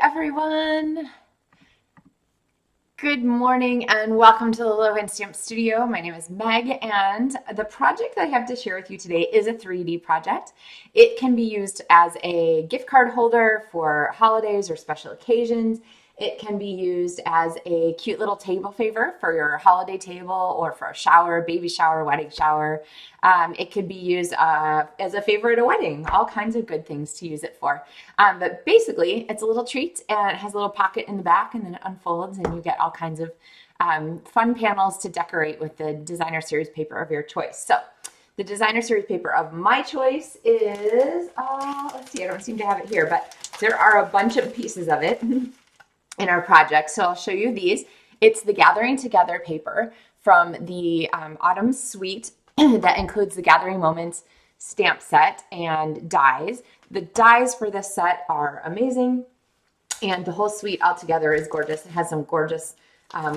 everyone. Good morning and welcome to the LovenStamps studio. My name is Meg and the project that I have to share with you today is a 3D project. It can be used as a gift card holder for holidays or special occasions. It can be used as a cute little table favor for your holiday table or for a shower, baby shower, wedding shower. It could be used as a favor at a wedding, all kinds of good things to use it for. But basically, it's a little treat and it has a little pocket in the back and then it unfolds and you get all kinds of fun panels to decorate with the designer series paper of your choice. So the designer series paper of my choice is, let's see, I don't seem to have it here, but there are a bunch of pieces of it in our project. So I'll show you these. It's the Gathering Together paper from the Autumn Suite that includes the Gathering Moments stamp set and dies. The dies for this set are amazing and the whole suite altogether is gorgeous. It has some gorgeous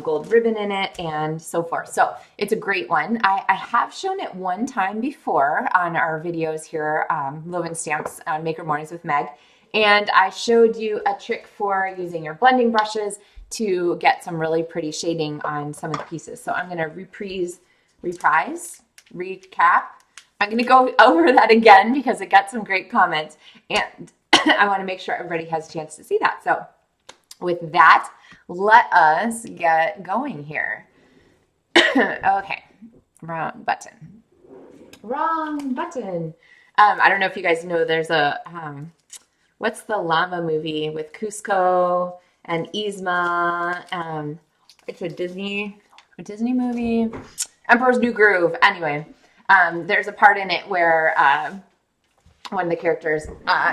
gold ribbon in it and so forth. So it's a great one. I have shown it one time before on our videos here, LovenStamps Maker Mornings with Meg. And I showed you a trick for using your blending brushes to get some really pretty shading on some of the pieces. So I'm going to recap. I'm going to go over that again because it got some great comments and I want to make sure everybody has a chance to see that. So with that, let us get going here. Okay, wrong button. Wrong button. I don't know if you guys know there's a... what's the llama movie with Cusco and Yzma? It's a Disney movie. Emperor's New Groove. Anyway, there's a part in it where one of the characters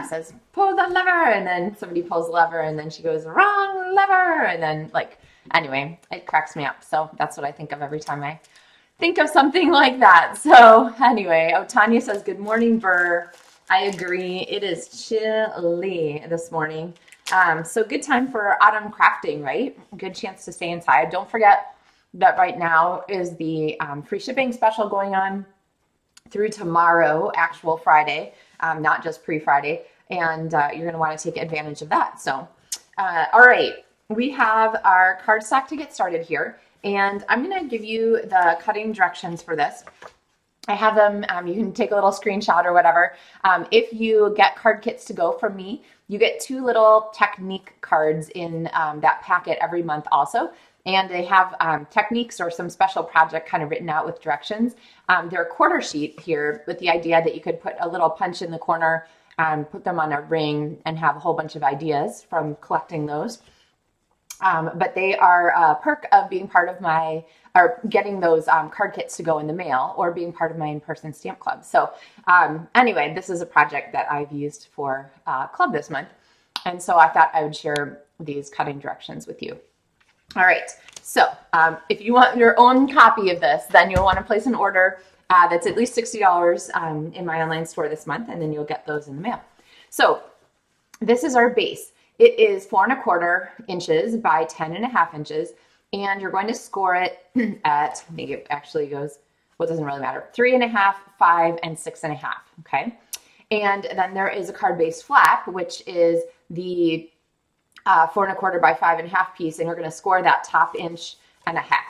says, pull the lever, and then somebody pulls the lever, and then she goes, wrong lever, and then anyway, it cracks me up. So that's what I think of every time I think of something like that. So anyway, Tanya says, good morning, Burr. I agree. It is chilly this morning. So good time for autumn crafting, right? Good chance to stay inside. Don't forget that right now is the free shipping special going on through tomorrow, actual Friday, not just pre-Friday. And you're going to want to take advantage of that. So, all right, we have our cardstock to get started here. And I'm going to give you the cutting directions for this. I have them, you can take a little screenshot or whatever. If you get card kits to go from me, you get 2 little technique cards in that packet every month also. And they have techniques or some special project kind of written out with directions. They're a quarter sheet here with the idea that you could put a little punch in the corner, put them on a ring and have a whole bunch of ideas from collecting those. But they are a perk of being part of or getting those card kits to go in the mail or being part of my in-person stamp club. So anyway, this is a project that I've used for club this month. And so I thought I would share these cutting directions with you. All right, so if you want your own copy of this, then you'll want to place an order that's at least $60 in my online store this month, and then you'll get those in the mail. So this is our base. It is 4 1/4 inches by 10 1/2 inches, and you're going to score it at, I think it actually goes, well, it doesn't really matter, 3 1/2, 5, and 6 1/2, okay? And then there is a card base flap, which is the 4 1/4 by 5 1/2 piece, and you're going to score that top 1.5 inches,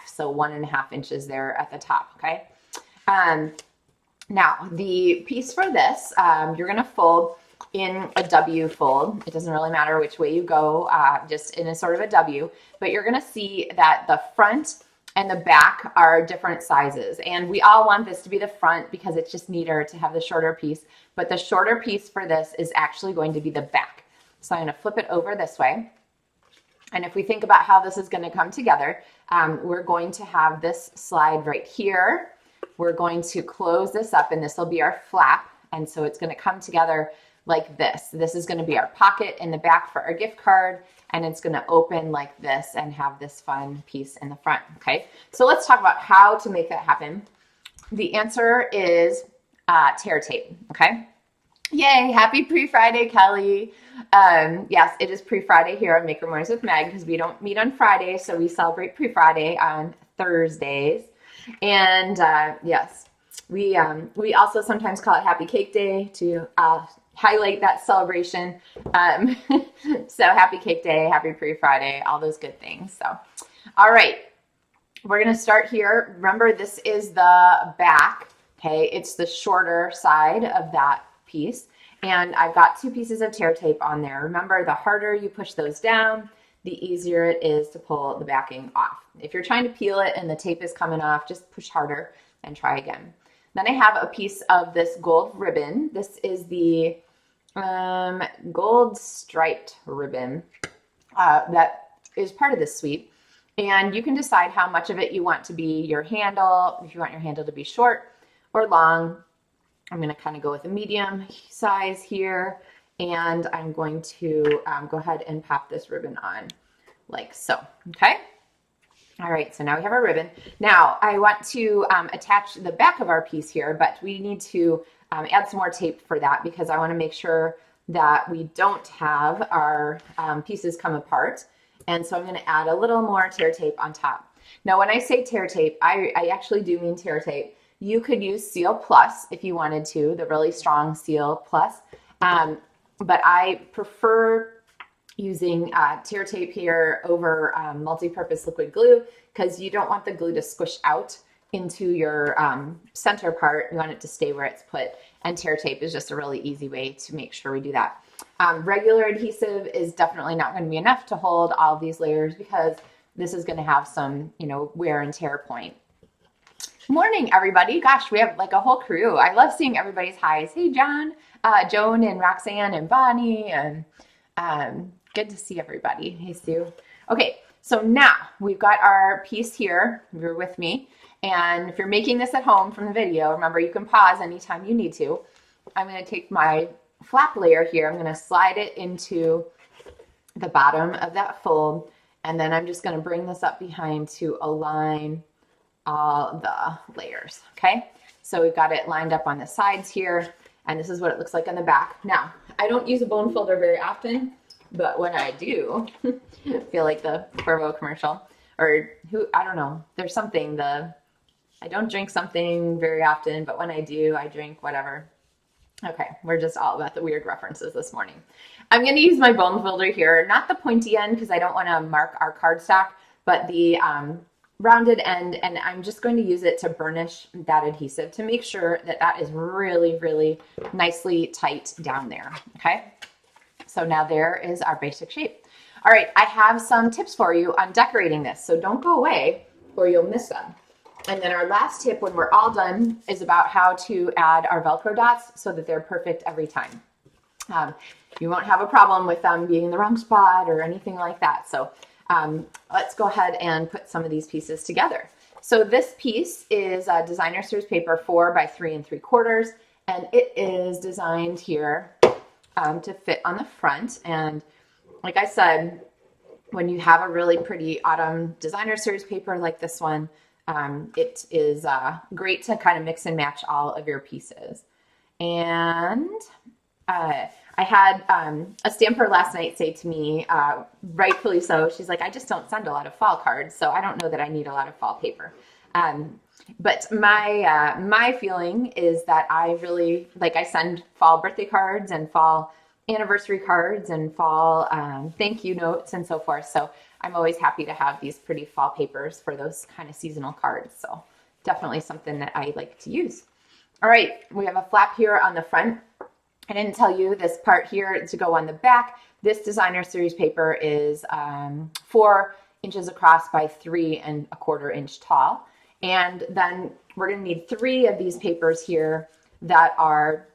so 1 1/2 inches there at the top, okay? Now, the piece for this, you're going to fold in a W fold. It doesn't really matter which way you go, just in a sort of a W, but you're going to see that the front and the back are different sizes. And we all want this to be the front because it's just neater to have the shorter piece, but the shorter piece for this is actually going to be the back. So I'm going to flip it over this way. And if we think about how this is going to come together, we're going to have this slide right here. We're going to close this up and this will be our flap. And so it's going to come together like this. This is going to be our pocket in the back for our gift card, and it's going to open like this and have this fun piece in the front, okay? So let's talk about how to make that happen. The answer is tear tape, okay? Yay, happy pre-Friday, Kelly. Yes, it is pre-Friday here on Maker Mornings with Meg because we don't meet on Friday, so we celebrate pre-Friday on Thursdays. And yes, we also sometimes call it Happy Cake Day to highlight that celebration. Um, so happy cake day, happy pre-Friday, all those good things. So, all right, we're going to start here. Remember, this is the back. Okay, it's the shorter side of that piece. And I've got 2 pieces of tear tape on there. Remember, the harder you push those down, the easier it is to pull the backing off. If you're trying to peel it and the tape is coming off, just push harder and try again. Then I have a piece of this gold ribbon. This is the gold striped ribbon that is part of this suite. And you can decide how much of it you want to be your handle, if you want your handle to be short or long. I'm going to kind of go with a medium size here, and I'm going to go ahead and pop this ribbon on like so, okay? All right, so now we have our ribbon. Now I want to attach the back of our piece here, but we need to add some more tape for that because I want to make sure that we don't have our pieces come apart. And so I'm going to add a little more tear tape on top. Now, when I say tear tape, I actually do mean tear tape. You could use Seal Plus if you wanted to, the really strong Seal Plus. But I prefer using tear tape here over multi-purpose liquid glue because you don't want the glue to squish out into your center part. You want it to stay where it's put. And tear tape is just a really easy way to make sure we do that. Regular adhesive is definitely not going to be enough to hold all of these layers because this is going to have some, wear and tear point. Morning, everybody. Gosh, we have like a whole crew. I love seeing everybody's highs. Hey, John, Joan, and Roxanne, and Bonnie, and good to see everybody. Hey, Sue. Okay, so now we've got our piece here. You're with me. And if you're making this at home from the video, remember you can pause anytime you need to. I'm going to take my flap layer here. I'm going to slide it into the bottom of that fold. And then I'm just going to bring this up behind to align all the layers. Okay. So we've got it lined up on the sides here. And this is what it looks like on the back. Now, I don't use a bone folder very often, but when I do, I feel like the Corvo commercial or I don't know. There's something, I don't drink something very often, but when I do, I drink whatever. Okay, we're just all about the weird references this morning. I'm going to use my bone folder here, not the pointy end because I don't want to mark our cardstock, but the rounded end, and I'm just going to use it to burnish that adhesive to make sure that that is really, really nicely tight down there, okay? So now there is our basic shape. All right, I have some tips for you on decorating this, so don't go away or you'll miss them. And then our last tip when we're all done is about how to add our Velcro dots so that they're perfect every time. You won't have a problem with them being in the wrong spot or anything like that. So let's go ahead and put some of these pieces together. So this piece is a designer series paper 4 by 3 3/4, and it is designed here to fit on the front. And like I said, when you have a really pretty autumn designer series paper like this one, it is great to kind of mix and match all of your pieces. And I had a stamper last night say to me, rightfully so, she's like, I just don't send a lot of fall cards, so I don't know that I need a lot of fall paper. But my feeling is that I really, I send fall birthday cards and fall anniversary cards and fall thank you notes and so forth. So I'm always happy to have these pretty fall papers for those kind of seasonal cards. So definitely something that I like to use. All right, we have a flap here on the front. I didn't tell you this part here to go on the back. This designer series paper is 4 inches across by 3 1/4 inch tall. And then we're going to need 3 of these papers here that are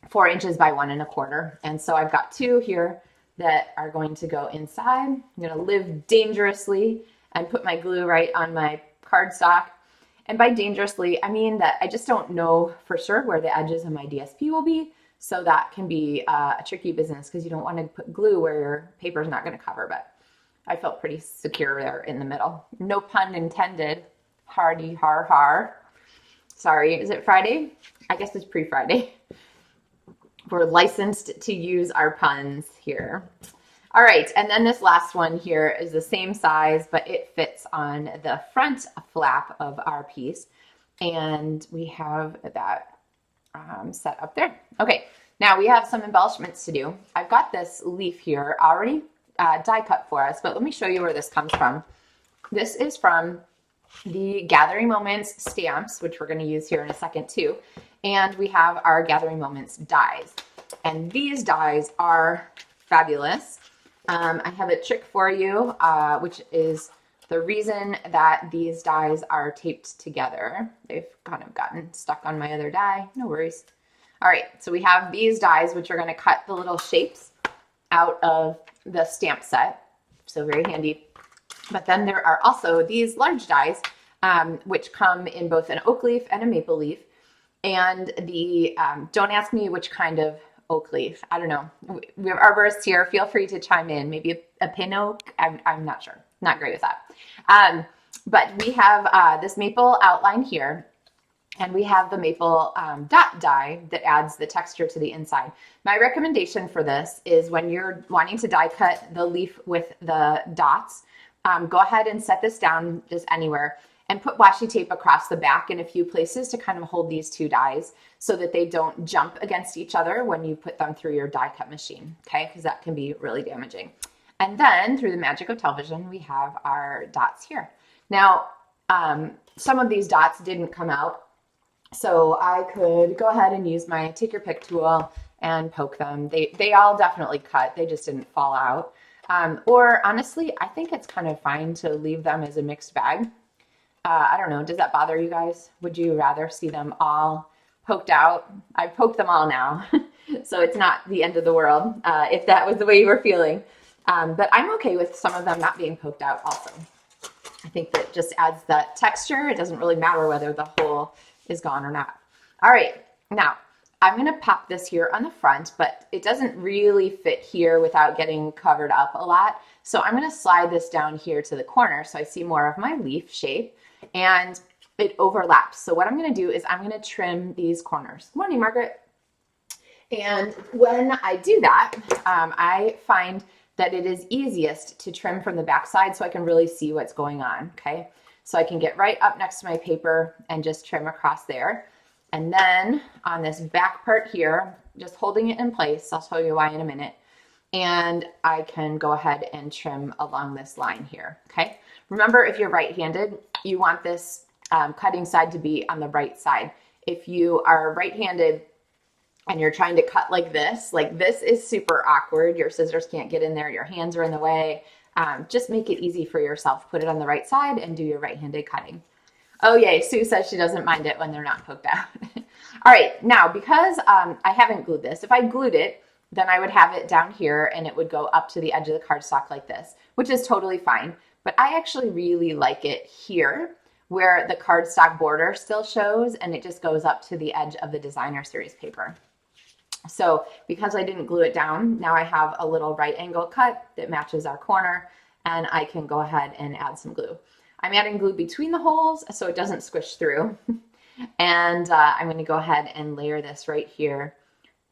4 inches by 1 1/4. And so I've got 2 here that are going to go inside. I'm going to live dangerously and put my glue right on my cardstock. And by dangerously, I mean that I just don't know for sure where the edges of my DSP will be. So that can be a tricky business because you don't want to put glue where your paper is not going to cover. But I felt pretty secure there in the middle. No pun intended. Hardy, har, har. Sorry, is it Friday? I guess it's pre-Friday. We're licensed to use our puns here. All right, and then this last one here is the same size, but it fits on the front flap of our piece. And we have that set up there. Okay, Now we have some embellishments to do. I've got this leaf here already die cut for us, but let me show you where this comes from. This is from the Gathering Moments stamps, which we're going to use here in a second too. And we have our Gathering Moments dies. And these dies are fabulous. I have a trick for you, which is the reason that these dies are taped together. They've kind of gotten stuck on my other die. No worries. All right, so we have these dies, which are going to cut the little shapes out of the stamp set. So very handy. But then there are also these large dies, which come in both an oak leaf and a maple leaf. And the, don't ask me which kind of oak leaf. I don't know. We have arborists here. Feel free to chime in. Maybe a pin oak. I'm not sure. Not great with that. But we have this maple outline here. And we have the maple dot die that adds the texture to the inside. My recommendation for this is when you're wanting to die cut the leaf with the dots, go ahead and set this down just anywhere and put washi tape across the back in a few places to kind of hold these two dies so that they don't jump against each other when you put them through your die cut machine, okay? Because that can be really damaging. And then through the magic of television, we have our dots here. Now, some of these dots didn't come out, so I could go ahead and use my take your pick tool and poke them. They all definitely cut, they just didn't fall out. Or honestly, I think it's kind of fine to leave them as a mixed bag. I don't know, does that bother you guys? Would you rather see them all poked out? I've poked them all now, so it's not the end of the world if that was the way you were feeling. But I'm okay with some of them not being poked out also. I think that just adds that texture. It doesn't really matter whether the whole is gone or not. All right, now I'm gonna pop this here on the front, but it doesn't really fit here without getting covered up a lot. So I'm gonna slide this down here to the corner so I see more of my leaf shape and it overlaps. So what I'm gonna do is I'm gonna trim these corners. Good morning, Margaret. And when I do that, I find that it is easiest to trim from the back side so I can really see what's going on, okay? So I can get right up next to my paper and just trim across there. And then on this back part here, just holding it in place, I'll show you why in a minute, and I can go ahead and trim along this line here, okay? Remember, if you're right-handed, you want this cutting side to be on the right side. If you are right-handed and you're trying to cut like this is super awkward. Your scissors can't get in there, your hands are in the way. Just make it easy for yourself. Put it on the right side and do your right-handed cutting. Oh yay, Sue says she doesn't mind it when they're not poked out. All right, now because I haven't glued this, if I glued it, then I would have it down here and it would go up to the edge of the cardstock like this, which is totally fine. But I actually really like it here where the cardstock border still shows and it just goes up to the edge of the designer series paper. So because I didn't glue it down, now I have a little right angle cut that matches our corner and I can go ahead and add some glue. I'm adding glue between the holes so it doesn't squish through. And I'm going to go ahead and layer this right here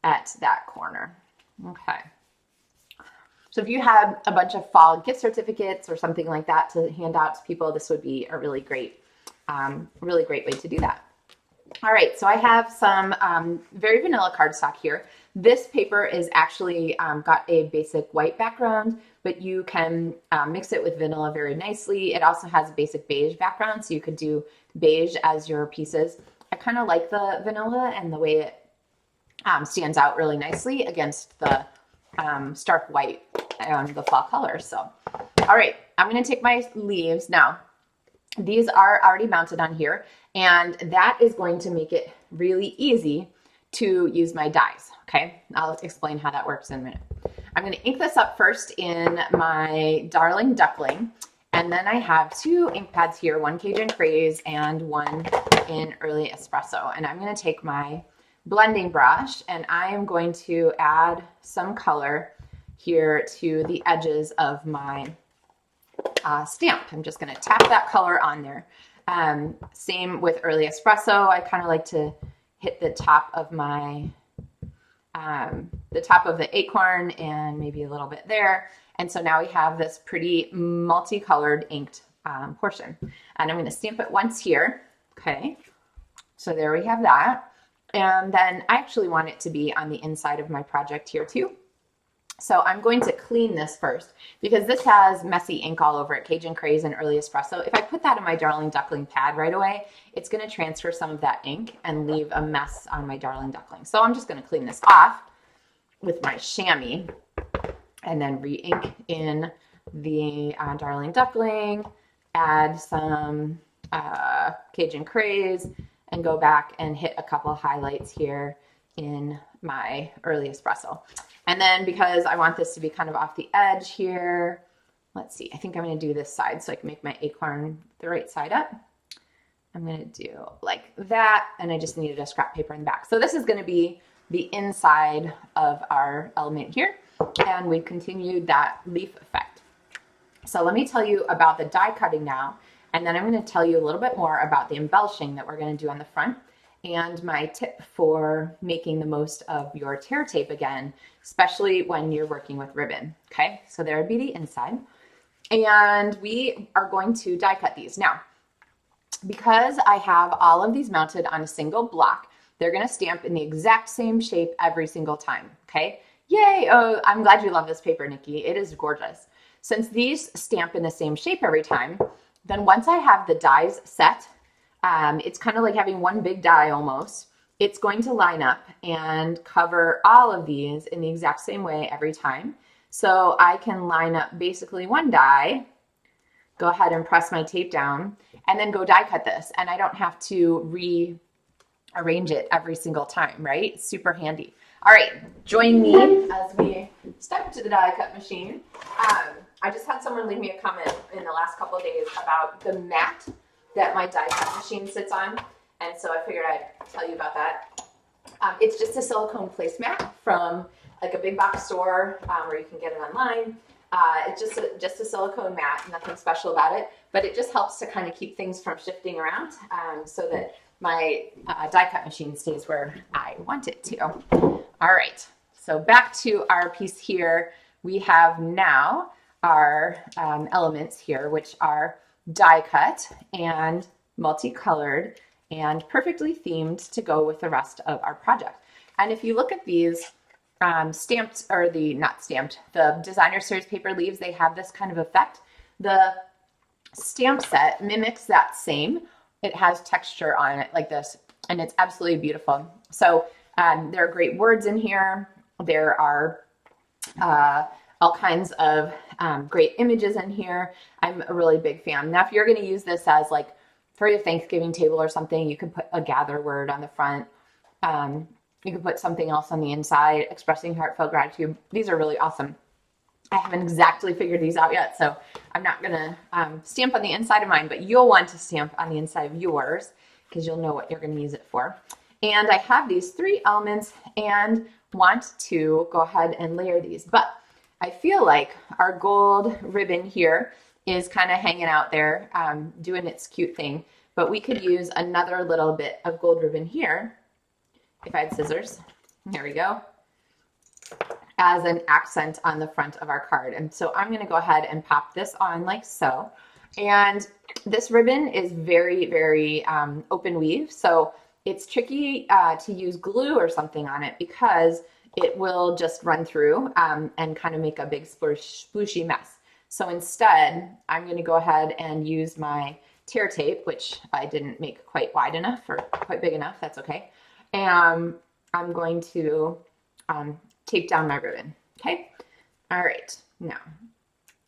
at that corner. Okay. So if you had a bunch of fall gift certificates or something like that to hand out to people, this would be a really great way to do that. All right, so I have some very vanilla cardstock here. This paper is actually got a basic white background, but you can mix it with vanilla very nicely. It also has a basic beige background, so you could do beige as your pieces. I kind of like the vanilla and the way it stands out really nicely against the stark white and the fall colors. So, all right, I'm gonna take my leaves now. These are already mounted on here, and that is going to make it really easy to use my dies, okay? I'll explain how that works in a minute. I'm gonna ink this up first in my Darling Duckling, and then I have two ink pads here, one Cajun Craze and one in Early Espresso. And I'm gonna take my blending brush and I am going to add some color here to the edges of my stamp. I'm just going to tap that color on there. Same with Early Espresso. I kind of like to hit the top of my, the top of the acorn and maybe a little bit there. And so now we have this pretty multicolored inked portion. And I'm going to stamp it once here. Okay. So there we have that. And then I actually want it to be on the inside of my project here too. So I'm going to clean this first because this has messy ink all over it, Cajun Craze and Early Espresso. If I put that in my Darling Duckling pad right away, it's going to transfer some of that ink and leave a mess on my Darling Duckling. So I'm just going to clean this off with my chamois and then re-ink in the Darling Duckling, add some Cajun Craze, and go back and hit a couple highlights here in my Early Espresso. And then because I want this to be kind of off the edge here, let's see, I think I'm going to do this side so I can make my acorn the right side up. I'm going to do like that, and I just needed a scrap paper in the back. So this is going to be the inside of our element here, and we've continued that leaf effect. So let me tell you about the die cutting now, and then I'm going to tell you a little bit more about the embellishing that we're going to do on the front and my tip for making the most of your tear tape again, especially when you're working with ribbon. Okay, so there would be the inside, and we are going to die cut these. Now, because I have all of these mounted on a single block, they're going to stamp in the exact same shape every single time. Okay, yay! Oh, I'm glad you love this paper, Nikki. It is gorgeous. Since these stamp in the same shape every time, then once I have the dies set, it's kind of like having one big die almost. It's going to line up and cover all of these in the exact same way every time. So I can line up basically one die, go ahead and press my tape down, and then go die cut this. And I don't have to rearrange it every single time, right? It's super handy. All right, join me as we step to the die cut machine. I just had someone leave me a comment in the last couple of days about the mat that my die cut machine sits on, and so I figured I'd tell you about that. It's just a silicone placemat from like a big box store where you can get it online. It's just a silicone mat, nothing special about it, but it just helps to kind of keep things from shifting around so that my die cut machine stays where I want it to. All right, so back to our piece here. We have now our elements here, which are die cut and multicolored and perfectly themed to go with the rest of our project. And if you look at these stamped, or not stamped, the designer series paper leaves, they have this kind of effect. The stamp set mimics that same. It has texture on it like this, and it's absolutely beautiful. So there are great words in here. There are all kinds of great images in here. I'm a really big fan. Now, if you're going to use this as like for your Thanksgiving table or something, you could put a gather word on the front. You could put something else on the inside, expressing heartfelt gratitude. These are really awesome. I haven't exactly figured these out yet, so I'm not going to stamp on the inside of mine, but you'll want to stamp on the inside of yours because you'll know what you're going to use it for. And I have these 3 elements and want to go ahead and layer these, but I feel like our gold ribbon here is kind of hanging out there, doing its cute thing, but we could use another little bit of gold ribbon here, if I had scissors, there we go, as an accent on the front of our card. And so I'm going to go ahead and pop this on like so. And this ribbon is very, very open weave, so it's tricky to use glue or something on it because it will just run through and kind of make a big splooshy mess. So instead, I'm going to go ahead and use my tear tape, which I didn't make quite wide enough or quite big enough. That's okay. And I'm going to tape down my ribbon. Okay. All right. Now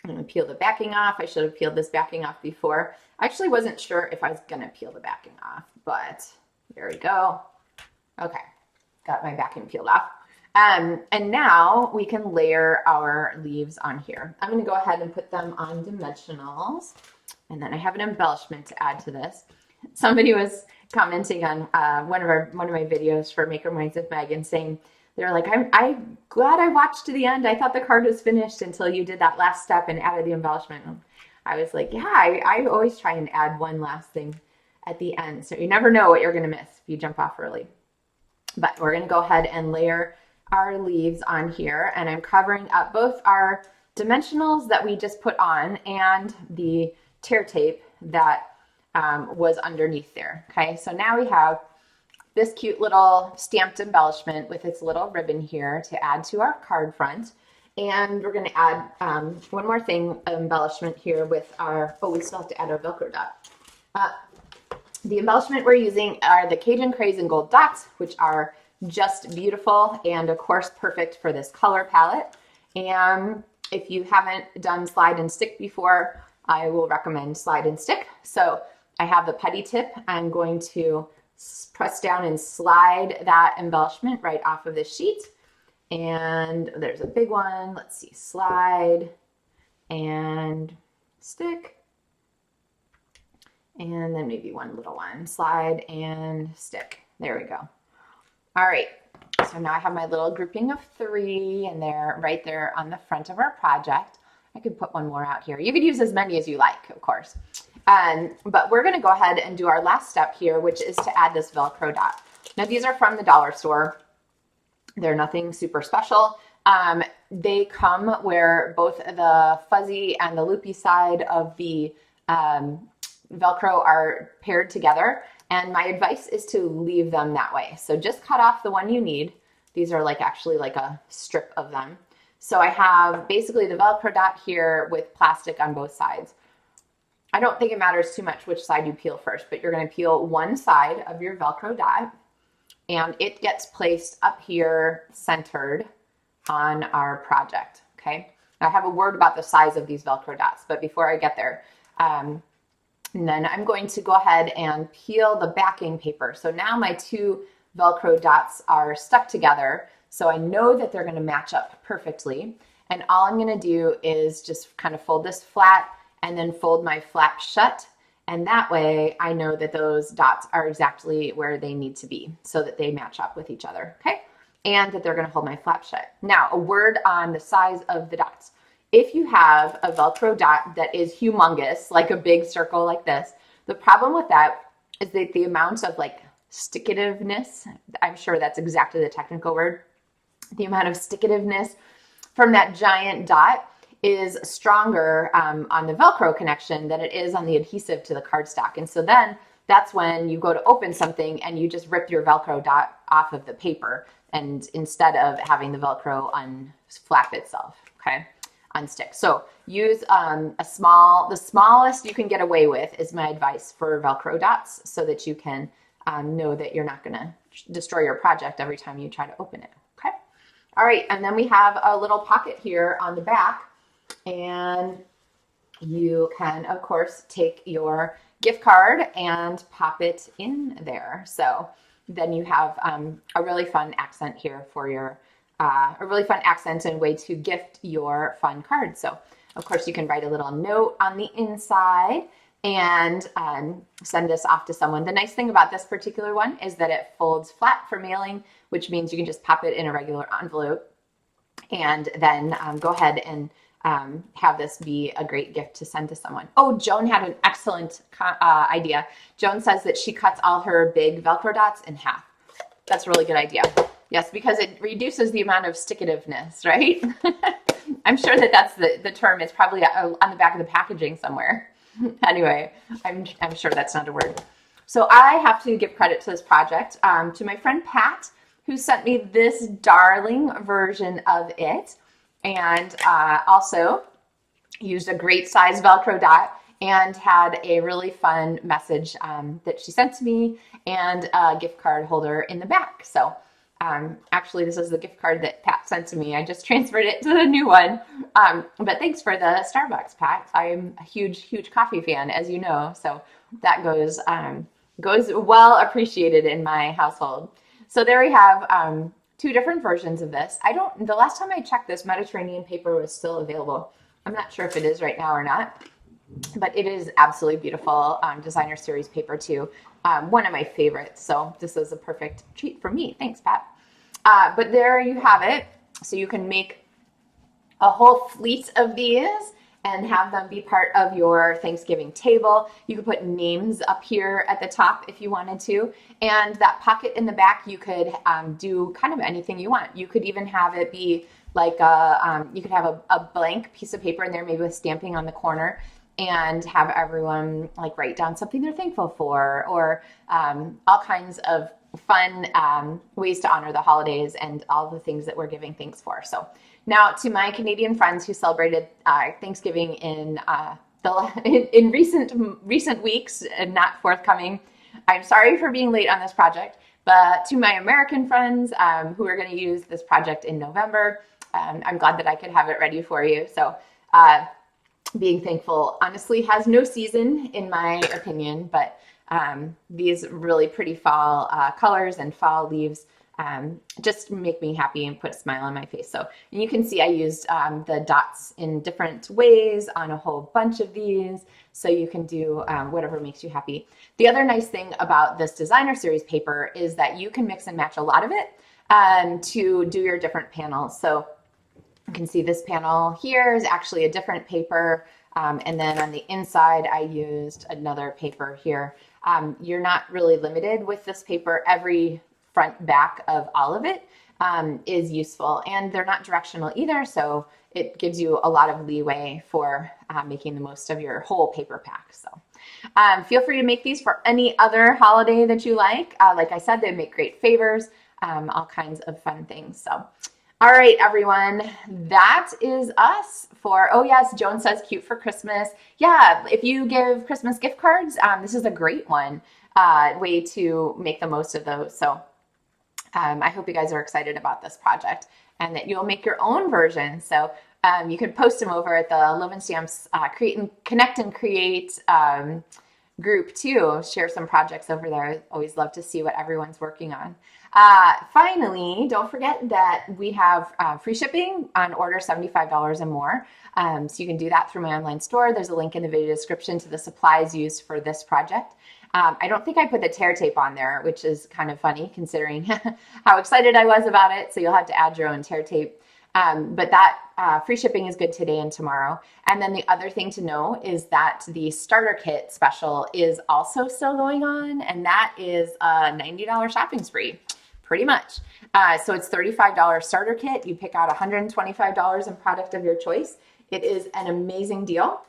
I'm going to peel the backing off. I should have peeled this backing off before. I actually wasn't sure if I was going to peel the backing off, but there we go. Okay. Got my backing peeled off. And now we can layer our leaves on here. I'm going to go ahead and put them on dimensionals. And then I have an embellishment to add to this. Somebody was commenting on one of my videos for Maker Minds with Megan, saying they're like, I'm glad I watched to the end. I thought the card was finished until you did that last step and added the embellishment. And I was like, yeah, I always try and add one last thing at the end. So you never know what you're going to miss if you jump off early. But we're going to go ahead and layer our leaves on here, and I'm covering up both our dimensionals that we just put on and the tear tape that was underneath there. Okay, so now we have this cute little stamped embellishment with its little ribbon here to add to our card front. And we're going to add one more thing, embellishment here with our, oh, we still have to add our Velcro dot. The embellishment we're using are the Cajun Craze and Gold dots, which are just beautiful and of course perfect for this color palette. And if you haven't done slide and stick before, I will recommend slide and stick. So I have the putty tip. I'm going to press down and slide that embellishment right off of this sheet. And there's a big one. Let's see, slide and stick. And then maybe one little one, slide and stick. There we go. All right, so now I have my little grouping of 3 and they're right there on the front of our project. I could put one more out here. You could use as many as you like, of course. But we're gonna go ahead and do our last step here, which is to add this Velcro dot. Now these are from the dollar store. They're nothing super special. They come where both the fuzzy and the loopy side of the Velcro are paired together. And my advice is to leave them that way. So just cut off the one you need. These are like actually like a strip of them. So I have basically the Velcro dot here with plastic on both sides. I don't think it matters too much which side you peel first, but you're going to peel one side of your Velcro dot and it gets placed up here centered on our project. Okay. I have a word about the size of these Velcro dots, but before I get there, and then I'm going to go ahead and peel the backing paper. So now my 2 Velcro dots are stuck together. So I know that they're going to match up perfectly. And all I'm going to do is just kind of fold this flat and then fold my flap shut. And that way I know that those dots are exactly where they need to be so that they match up with each other. Okay. And that they're going to hold my flap shut. Now a word on the size of the dots. If you have a Velcro dot that is humongous, like a big circle like this, the problem with that is that the amount of like stickativeness, I'm sure that's exactly the technical word, the amount of stickativeness from that giant dot is stronger on the Velcro connection than it is on the adhesive to the cardstock. And so then that's when you go to open something and you just rip your Velcro dot off of the paper, and instead of having the Velcro unflap itself, okay? Unstick. So use the smallest you can get away with is my advice for Velcro dots so that you can know that you're not going to destroy your project every time you try to open it. Okay. All right. And then we have a little pocket here on the back, and you can of course take your gift card and pop it in there. So then you have a really fun accent here for your a really fun accent and way to gift your fun card. So of course you can write a little note on the inside and send this off to someone. The nice thing about this particular one is that it folds flat for mailing, which means you can just pop it in a regular envelope and then go ahead and have this be a great gift to send to someone. Oh, Joan had an excellent idea. Joan says that she cuts all her big Velcro dots in half. That's a really good idea. Yes, because it reduces the amount of stickativeness, right? I'm sure that that's the term. It's probably on the back of the packaging somewhere. Anyway, I'm sure that's not a word. So I have to give credit to this project to my friend Pat, who sent me this darling version of it, and also used a great size Velcro dot and had a really fun message that she sent to me and a gift card holder in the back. So actually, this is the gift card that Pat sent to me. I just transferred it to the new one. But thanks for the Starbucks, Pat. I'm a huge, huge coffee fan, as you know. So that goes well appreciated in my household. So there we have 2 different versions of this. The last time I checked, this Mediterranean paper was still available. I'm not sure if it is right now or not, but it is absolutely beautiful. Designer series paper too. One of my favorites. So this is a perfect treat for me. Thanks, Pat. But there you have it. So you can make a whole fleet of these and have them be part of your Thanksgiving table. You could put names up here at the top if you wanted to. And that pocket in the back, you could do kind of anything you want. You could even have it be like you could have a blank piece of paper in there, maybe with stamping on the corner, and have everyone like write down something they're thankful for, or all kinds of fun ways to honor the holidays and all the things that we're giving thanks for. So now to my Canadian friends who celebrated Thanksgiving in recent weeks and not forthcoming, I'm sorry for being late on this project. But to my American friends who are going to use this project in November, I'm glad that I could have it ready for you. So being thankful honestly has no season in my opinion, but these really pretty fall colors and fall leaves just make me happy and put a smile on my face. So you can see I used the dots in different ways on a whole bunch of these. So you can do whatever makes you happy. The other nice thing about this designer series paper is that you can mix and match a lot of it to do your different panels. So you can see this panel here is actually a different paper. And then on the inside, I used another paper here. You're not really limited with this paper. Every front back of all of it is useful, and they're not directional either. So it gives you a lot of leeway for making the most of your whole paper pack. So feel free to make these for any other holiday that you like. Like I said, they make great favors, all kinds of fun things. So all right, everyone, that is us for, oh yes, Joan says cute for Christmas. Yeah, if you give Christmas gift cards, this is a great way to make the most of those. So I hope you guys are excited about this project and that you'll make your own version. So you can post them over at the LovenStamps Connect and Create group too. Share some projects over there. I always love to see what everyone's working on. Finally, don't forget that we have free shipping on order $75 and more. So you can do that through my online store. There's a link in the video description to the supplies used for this project. I don't think I put the tear tape on there, which is kind of funny considering how excited I was about it. So you'll have to add your own tear tape. But that free shipping is good today and tomorrow. And then the other thing to know is that the starter kit special is also still going on, and that is a $90 shopping spree, pretty much. So it's $35 starter kit. You pick out $125 in product of your choice. It is an amazing deal.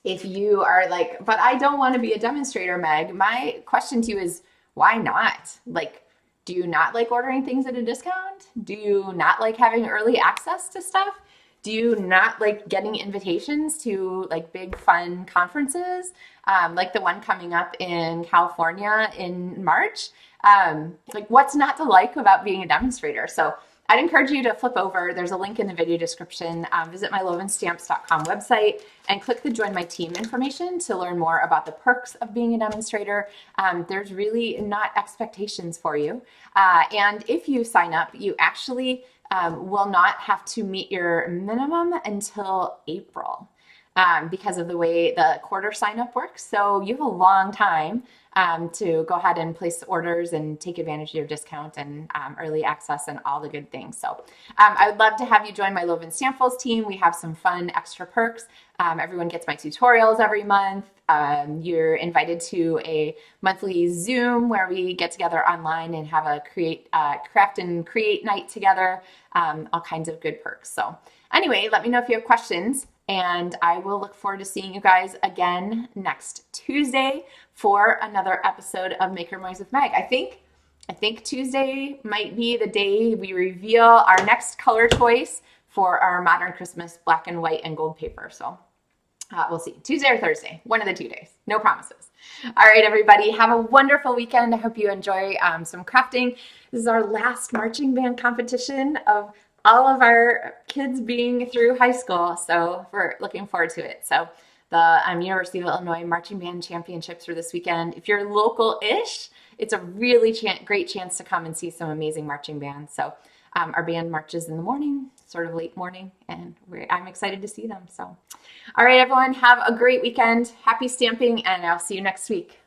If you are like, but I don't want to be a demonstrator, Meg, my question to you is, why not? Like, do you not like ordering things at a discount? Do you not like having early access to stuff? Do you not like getting invitations to like big fun conferences, like the one coming up in California in March? Like, what's not to like about being a demonstrator? So I'd encourage you to flip over. There's a link in the video description. Visit my LovenStamps.com website and click the Join My Team information to learn more about the perks of being a demonstrator. There's really not expectations for you. And if you sign up, you actually will not have to meet your minimum until April because of the way the quarter sign up works. So you have a long time to go ahead and place orders and take advantage of your discount and early access and all the good things. So I would love to have you join my LovenStamps team. We have some fun extra perks. Everyone gets my tutorials every month. You're invited to a monthly Zoom where we get together online and have a craft and create night together. All kinds of good perks. So anyway, let me know if you have questions, and I will look forward to seeing you guys again next Tuesday for another episode of Make Your Noise with Meg. I think Tuesday might be the day we reveal our next color choice for our Modern Christmas black and white and gold paper. So we'll see. Tuesday or Thursday, one of the 2 days. No promises. All right, everybody, have a wonderful weekend. I hope you enjoy some crafting. This is our last marching band competition of all of our kids being through high school. So we're looking forward to it. So the University of Illinois Marching Band Championships are this weekend. If you're local-ish, it's a really great chance to come and see some amazing marching bands. So our band marches in the morning, sort of late morning, and I'm excited to see them. So, all right, everyone, have a great weekend. Happy stamping, and I'll see you next week.